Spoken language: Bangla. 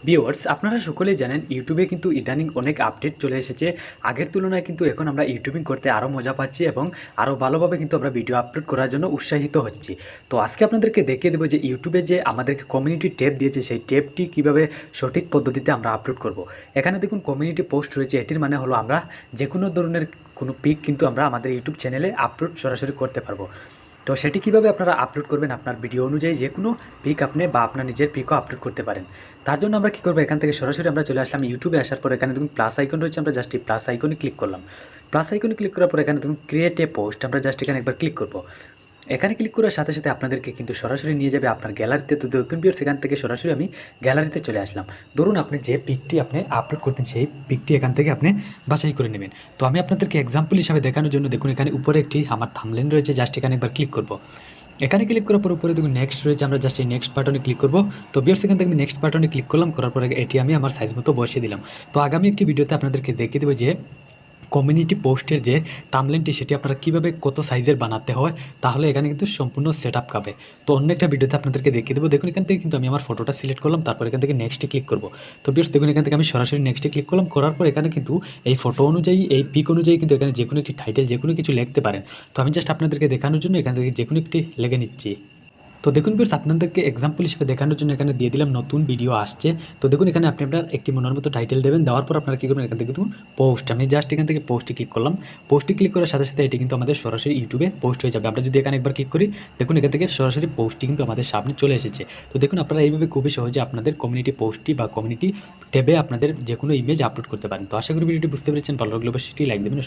ভিউয়ার্স আপনারা সকলেই জানেন ইউটিউবে কিন্তু ইদানিং অনেক আপডেট চলে এসেছে। আগের তুলনায় কিন্তু এখন আমরা ইউটিউবিং করতে আরও মজা পাচ্ছি এবং আরও ভালোভাবে কিন্তু আমরা ভিডিও আপলোড করার জন্য উৎসাহিত হচ্ছি। তো আজকে আপনাদেরকে দেখিয়ে দেবো যে ইউটিউবে যে আমাদেরকে কমিউনিটি ট্যাব দিয়েছে সেই ট্যাবটি কীভাবে সঠিক পদ্ধতিতে আমরা আপলোড করব। এখানে দেখুন কমিউনিটি পোস্ট রয়েছে, এটির মানে হলো আমরা যে কোনো ধরনের কোনো পিক কিন্তু আমরা আমাদের ইউটিউব চ্যানেলে আপলোড সরাসরি করতে পারবো। তো সেটি কীভাবে আপনারা আপলোড করবেন, আপনার ভিডিও অনুযায়ী যে কোনো পিক আপনি বা আপনার নিজের পিকও আপলোড করতে পারেন। তার জন্য আমরা কী করবো, এখান থেকে সরাসরি আমরা চলে আসলাম ইউটিউবে। আসার পর এখানে দেখুন প্লাস আইকন রয়েছে, আমরা জাস্ট এই প্লাস আইকনে ক্লিক করলাম। প্লাস আইকনে ক্লিক করার পর এখানে দেখুন ক্রিয়েট এ পোস্ট, আমরা জাস্ট এখানে একবার ক্লিক করবো। এখানে ক্লিক করার সাথে সাথে আপনাদেরকে কিন্তু সরাসরি নিয়ে যাবে আপনার গ্যালারিতে। তো দেখুন ভিউয়ার্স সেখান থেকে সরাসরি আমি গ্যালারিতে চলে আসলাম। ধরুন আপনি যে পিকটি আপনি আপলোড করতেন সেই পিকটি এখান থেকে আপনি বাছাই করে নেবেন। তো আমি আপনাদেরকে এক্সাম্পল হিসাবে দেখানোর জন্য দেখুন এখানে উপরে একটি আমার থাম্বনেল রয়েছে, জাস্ট এখানে একবার ক্লিক করব। এখানে ক্লিক করার পর উপরে দেখুন নেক্সট রয়েছে, আমরা জাস্ট এই নেক্সট বাটনে ক্লিক করব। তো ভিউয়ার্স এখান থেকে আমি নেক্সট বাটনে ক্লিক করলাম, করার পরে এটি আমি আমার সাইজ মতো বসিয়ে দিলাম। তো আগামী একটি ভিডিওতে আপনাদেরকে দেখিয়ে দেবো যে কমিউনিটি পোস্টের যে থাম্বনেলটি সেটি আপনারা কীভাবে কত সাইজের বানাতে হয়, তাহলে এখানে কিন্তু সম্পূর্ণ সেট আপ পাবে। তো অন্য একটা ভিডিওতে আপনাদেরকে দেখিয়ে দেবো। দেখুন এখান থেকে কিন্তু আমি আমার ফটোটা সিলেক্ট করলাম, তারপর এখান থেকে নেক্সটে ক্লিক করব। তো ভিউয়ার্স দেখুন এখান থেকে আমি সরাসরি নেক্সটে ক্লিক করলাম, করার পর এখানে কিন্তু এই ফটো অনুযায়ী এই পিক অনুযায়ী কিন্তু এখানে যে কোনো একটি টাইটেল যে কোনো কিছু লিখতে পারেন। তো আমি জাস্ট আপনাদেরকে দেখানোর জন্য এখান থেকে যে কোনো একটি লিখে নিচ্ছি। তো দেখুন ভিউয়ার্স আপনাদেরকে এক্সাম্পল হিসেবে দেখানোর জন্য এখানে দিয়ে দিলাম নতুন ভিডিও আসছে। তো দেখুন এখানে আপনি আপনার একটি মনের মতো টাইটেল দেবেন, দেওয়ার পর আপনারা কী করবেন, এখান থেকে দেখুন পোস্ট, আমি জাস্ট এখান থেকে পোস্টে ক্লিক করলাম। পোস্টে ক্লিক করার সাথে সাথে এটি কিন্তু আমাদের সরাসরি ইউটিউবে পোস্ট হয়ে যাবে। আমরা যদি এখানে একবার ক্লিক করি দেখুন এখান থেকে সরাসরি পোস্টটি কিন্তু আমাদের সামনে চলে এসেছে। তো দেখুন আপনারা এইভাবে খুবই সহজে আপনাদের কমিউনিটি পোস্টটি বা কমিউনিটি ট্যাবে আপনাদের যে কোনো ইমেজ আপলোড করতে পারেন। তো আশা করি ভিডিওটি বুঝতে পেরেছেন, ভালো লাগলে অবশ্যই লাইক দেবেন।